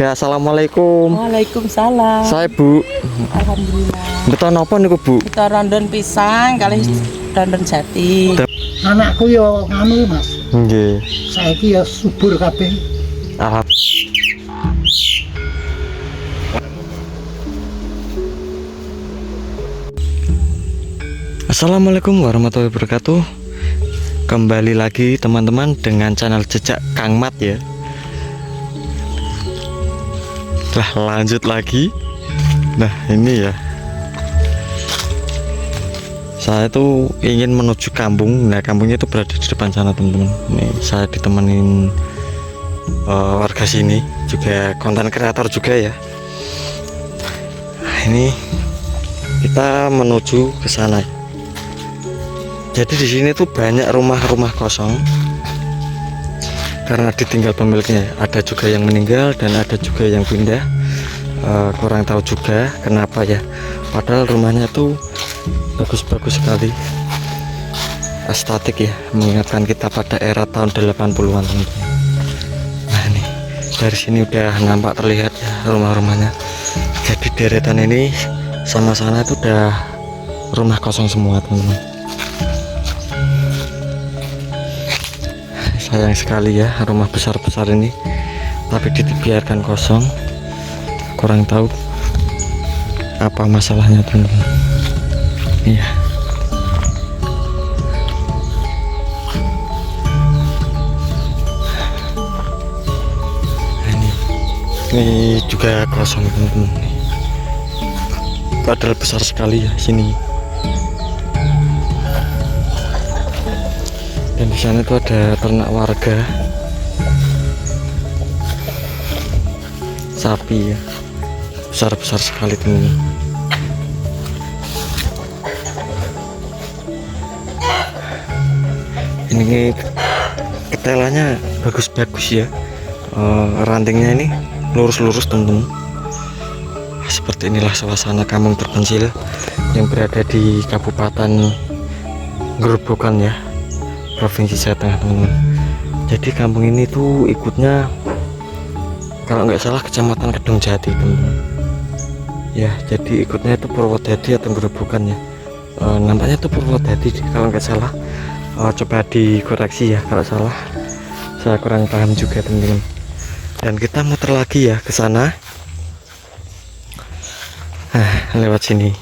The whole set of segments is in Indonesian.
Ya, assalamualaikum. Waalaikumsalam. Saya Bu. Alhamdulillah. Betul napa niku Bu? Kita rondon pisang kali rondon jati. Anakku yo nganu Mas. Nggih. Saiki ya subur kabeh. Assalamualaikum warahmatullahi wabarakatuh. Kembali lagi teman-teman dengan channel Jejak Kang Mat ya. Lah lanjut lagi. Nah ini ya, saya tuh ingin menuju kampung. Nah kampungnya itu berada di depan sana teman-teman. Nih saya ditemenin warga sini, juga konten kreator juga ya. Nah, ini kita menuju ke sana. Jadi di sini tuh banyak rumah-rumah kosong karena ditinggal pemiliknya. Ada juga yang meninggal dan ada juga yang pindah. Kurang tahu juga kenapa ya. Padahal rumahnya tuh bagus-bagus sekali, estetik ya, mengingatkan kita pada era tahun 80-an teman-teman. Nah ini dari sini udah nampak terlihat ya rumah-rumahnya. Jadi deretan ini sama sana itu udah rumah kosong semua teman-teman. Sayang sekali ya rumah besar-besar ini tapi dibiarkan kosong. Kurang tahu apa masalahnya teman-teman. Iya. Nah, ini juga kosong teman-teman. Padahal besar sekali ya sini. Dan di sana itu ada ternak warga, sapi ya, besar-besar sekali teman-teman. Ini ketelanya bagus-bagus ya, rantingnya ini lurus-lurus teman-teman. Seperti inilah suasana kampung terpencil yang berada di Kabupaten Grobogan ya, Provinsi Jawa Tengah teman-teman. Jadi kampung ini tuh ikutnya kalau nggak salah Kecamatan Kedungjati teman-teman. Ya jadi ikutnya itu Purwodadi atau Grobogan ya. Nampaknya itu Purwodadi kalau nggak salah. Coba dikoreksi ya kalau salah. Saya kurang paham juga teman-teman. Dan kita muter lagi ya ke sana. Lewat sini.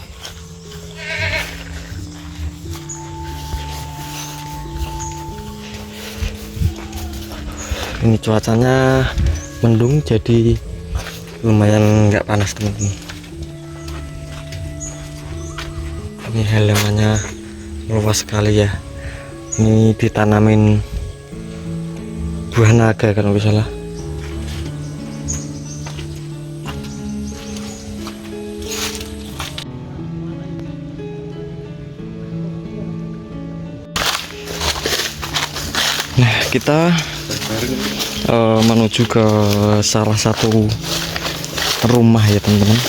Ini cuacanya mendung jadi lumayan nggak panas teman-teman. Ini halamannya luas sekali ya. Ini ditanamin buah naga kalau nggak salah. Nah kita menuju ke salah satu rumah ya teman-teman.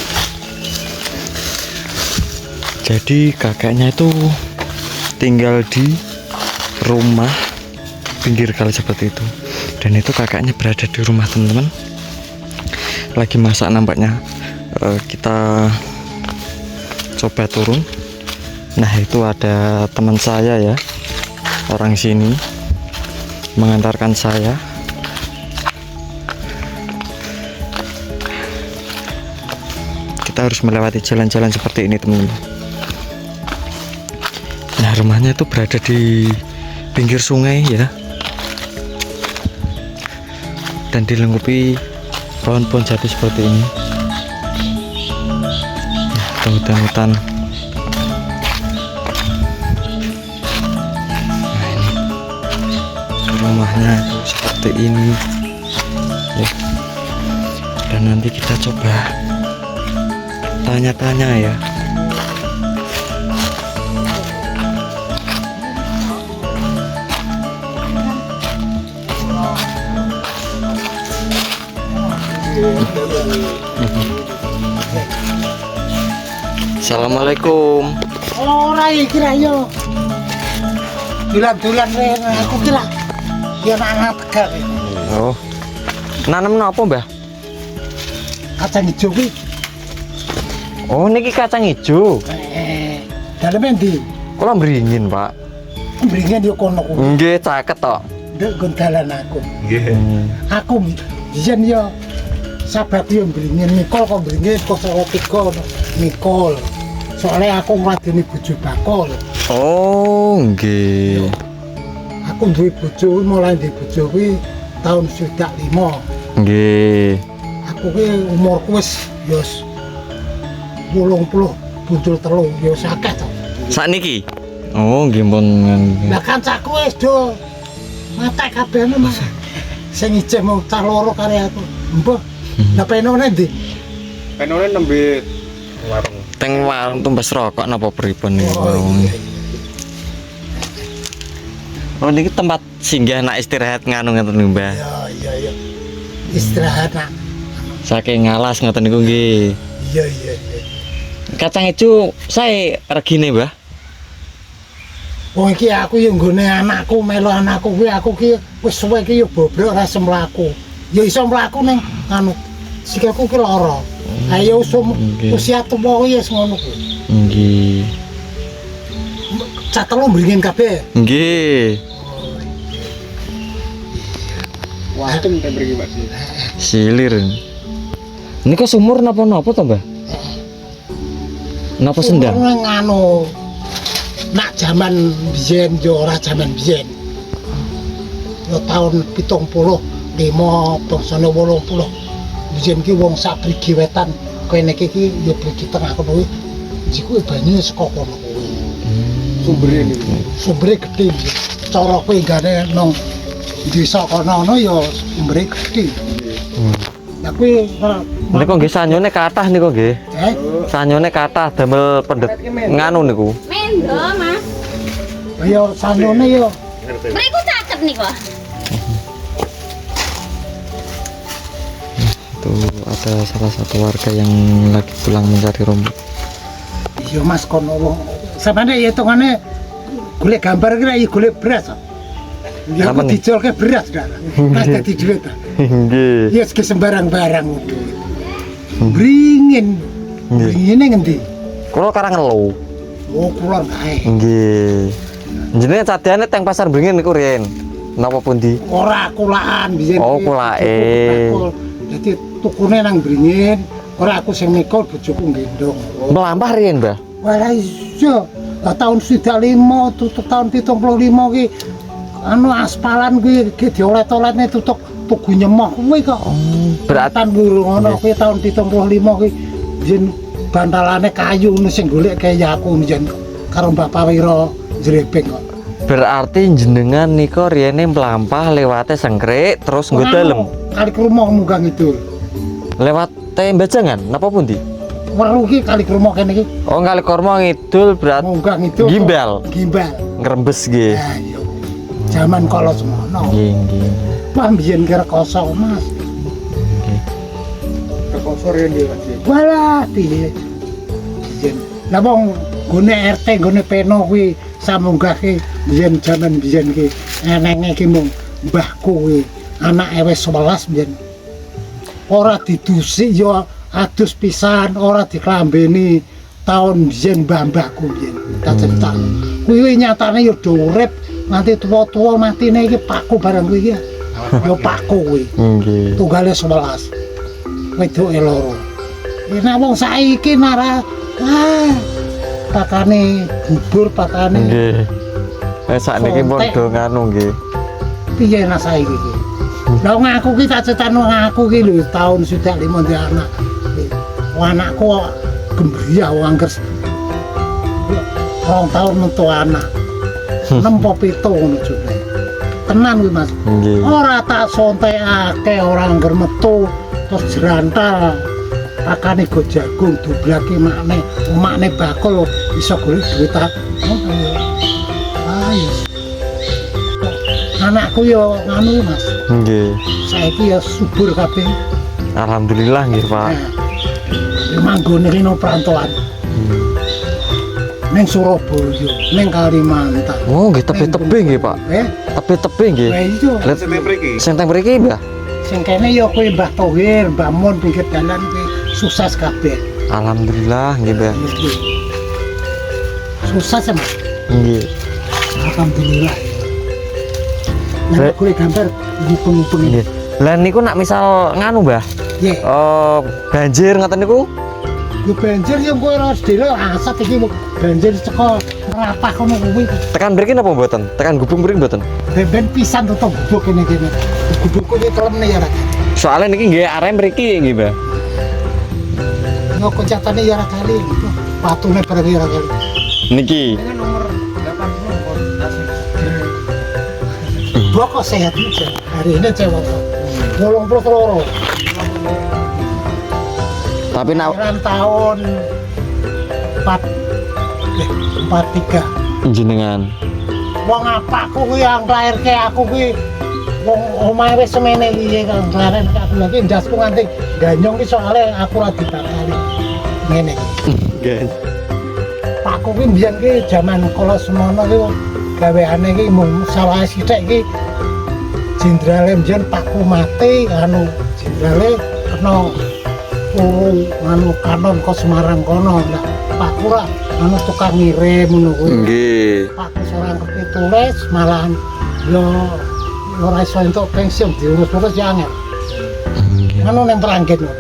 Jadi kakeknya itu tinggal di rumah pinggir kali seperti itu, dan itu kakaknya berada di rumah teman-teman, lagi masak nampaknya. Kita coba turun. Nah itu ada teman saya ya, orang sini mengantarkan saya. Kita harus melewati jalan-jalan seperti ini teman-teman. Nah rumahnya itu berada di pinggir sungai ya, dan dilengkapi pohon-pohon jati seperti ini. Nah, hutan-hutan. Nah ini rumahnya itu seperti ini ya. Dan nanti kita coba tanya-tanya ya. Assalamualaikum. Ora iki ra yo. Dulan-dulan aku kira ya anak tegak. Oh. Nanem napa, Mbah? kacang hijau kuwi. Oh, niki kacang ijo. Daleme ndi? Kula mringin, Pak. Mringen yo kono kuwi. Nggih, caket tok. Ndek nggon dalan aku. Nggih. Aku biyen yo sahabat yo mringen mikol kok mringen kok salah tiga mikol. Soalnya aku ngladeni bojo bakul. Oh, nggih. Aku duwe bojo mulai duwe bojo kuwi tahun 2005. Nggih. Aku kuwi umurku wis yo 80 bundul telu yo akeh to. Sakniki. Oh, nggih pun. Lah kancaku wis do mate kabeh Mas. Sing ijeh mau cah loro kare aku. Mbah, lah penone ndi? Penone nembe warung. Teng warung tumbas rokok napa pripun niku? Oh, iya. Oh, niki tempat singgah nak istirahat nganu ngoten niku, Mbah. Iya. Istirahat nak. Saking ngalas ngoten niku nggih. Iya. Kacang ijo sae regine, Mbah. Wong iki aku yo nggone anakku melu anakku kuwi aku ki wis suwe ki yo bobrok ora iso mlaku. Ya iso mlaku ning anu sikilku ki lara. Ayo usia tuwa kuwi wis ngono kuwi. Nggih. Cah telu mringin kabeh. Nggih. Wantem ten mriki Pak Ji. Silir. Niku sumur napa-napa to, Mbah? Napa sendang? Nang anu nak jaman biyen yo ora jaman biyen. Yo tahun 75 bangsane 80. Biyen ki wong sak Brigi Wetan kene iki yo Brigi Tengah kono kuwi. Jiku banyu saka kono kuwi. Sumbere niku. Sumbere gedhe. Cara kowe gane nang desa kono yo sumbere gedhe. Lah kuwi Niku nggih sanyone kathah niku nggih. Sanyone kathah damel pendet nganu niku. Mendo, Mas. Yo sanyone yo Mriku caket nih kok. Tuh ada salah satu warga yang lagi pulang mencari rumput. iya Mas kono wong. Samane ya hitungane golek gambar kira ya golek beras. Ya Apa aku nih? dijual ke beras dah. Pas dadi duit. Nggih. Ya segi sembarang-barang udah. Bringin. Bringine ngendi? Kula Karangelo. Oh, kula kae. Nggih. Jenenge cadeane teng pasar Bringin niku riyen. Napa pundi? Ora kulaan biyen. Oh, ki kulake. bakul. Dadi tukune nang Bringin, ora aku sing mikul bojoku gendong. Melampah riyen, Mbah. Wala iso. Lah tahun 95 tutuk tahun 75 ki anu aspalan kuwi ki diolet-oletne tutuk tugu nyemoh kuwi kok. Berarti Tan guru ngono kuwi tahun 75 ki yen bantalane kayu ngono sing golek kaya aku yen karo Mbak Pawira Jrebeng kok. berarti jenengan niku riyene mlampah lewate Sengkrik terus nggo dalem. Kali Krumah munggah ngidul. Lewat Tembajangan napa pundi? Weru ki kali Krumah kene iki Oh, kali Kormo ngidul berarti munggah ngidul. Gimbal. Gimbal. ngrembes nggih. Ya iya. Zaman kala semono. Nggih, nggih. Wah biyen kira kosong Mas. Kekosor ya dia Pak Ji. Walah piye. Biyen. Lah wong gone RT gone peno kuwi samunggahke biyen jaman biyen ki enenge ki mung mbahku kuwi anake wis 11 biyen. Ora didusi yo adus pisan, ora diklambeni tahun biyen mbah-mbahku biyen. Tak cerita. Kuwi nyatane yo do urip nganti tuwa-tuwa matine iki paku barang kuwi iki. Yo paku kuwi. Nggih. Tunggale 11. Wedoke loro. Nek wong saiki nara pakane bubur pakane Nggih. Sakniki pun Sontek. do nganu nggih. piye nak saiki iki. Lah wong aku ki tak cetan wong aku ki lho tahun sudah 5 ndek anak. Wong anakku gembria wong angger 2 tahun metu anak. 6 po 7 ngono jane. Tenan kuwi Mas. Nggih. Ora tak sontekake ora angger metu terus jerantal. Pakane go jagung dublake makne bakul iso golek duit tak. Ayo. Anakku yo nganu Mas. Nggih. Saiki ya subur kabeh. Alhamdulillah nggih, Pak. Ya manggone rino perantauan. Ning Surabaya, ning Kalimantan. Oh, nggih tebih-tebih nggih, Pak. Tebih-tebih nggih. Lah iya. Let Sing mriki. sing teng mriki, Mbah. Sing kene ya kowe Mbah Thohir, Mbah Mun pinggir dalan kowe sukses kabeh. Alhamdulillah nggih, Mbah. Sukses ya, Mas. Nggih. Alhamdulillah. Nah, Re- gue gambar mumpung-mumpung ini. Nggih. Lah niku nak misal nganu, Mbah. Ya, Banjir ngoten niku. yo banjir yo kowe ora sedelo asat iki banjir saka rapah kono kuwi. Tekan mriki napa mboten? Tekan gubung mriki mboten? Ben pisan tutup gubuk kene. Gubuk kuwi kelem ya ra. Soalnya niki nggih arek mriki nggih, Mbah. Ngoko catane ya ra kali. Patune bareng ya ra kali. Niki. Ini kan nomor 80 kok asik. Boko sehat aja. Hari ini cewek. 83. Tapi nak Kelahiran tahun 43. jenengan. Wong apa aku kuwi yang nglairke aku kuwi wong omahe wis semene iki kang nglairke aku lagi ndasku nganti ganyong ki soalé aku ora dibakali. Ngene iki. Nggih. Pakku kuwi mbiyen ki jaman kala semono ki gaweane ki mung sawah sithik ki jenderale mbiyen Pakku mati anu jenderale kena anu kanon ke Semarang kono. Nah, Pakku lah anu tukang ngirim ngono kuwi. Nggih. Pakku seorang ngerti tulis malahan yo ora iso entuk pensiun diurus-urus ya angel. Anu nang Meranggen ngono.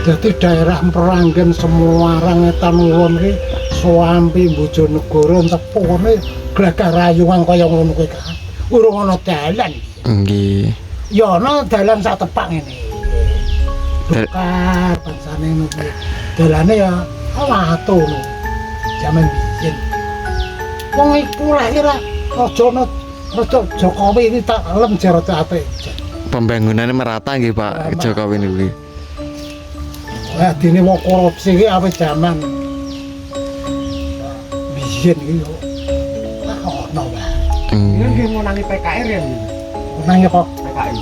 Jadi daerah Meranggen semua orang etan ulun ki Suampi Bojonegoro Tepu kono glagah rayuan kaya ngono kuwi kan. Urung ana dalan. Nggih. Ya ana dalan sak tepak ngene. Tukar bangsane ngono kuwi. Dalane ya watu ngono. Jaman biyen. Wong iku lahir raja Jokowi iki tak lem jero apik. Pembangunannya merata nggih, Pak Jokowi niku. Lah dene wong korupsi iki awit jaman biyen iki yo. Ono wae. Ini kan dia mau nangi PKR ya, Nang kok PKI.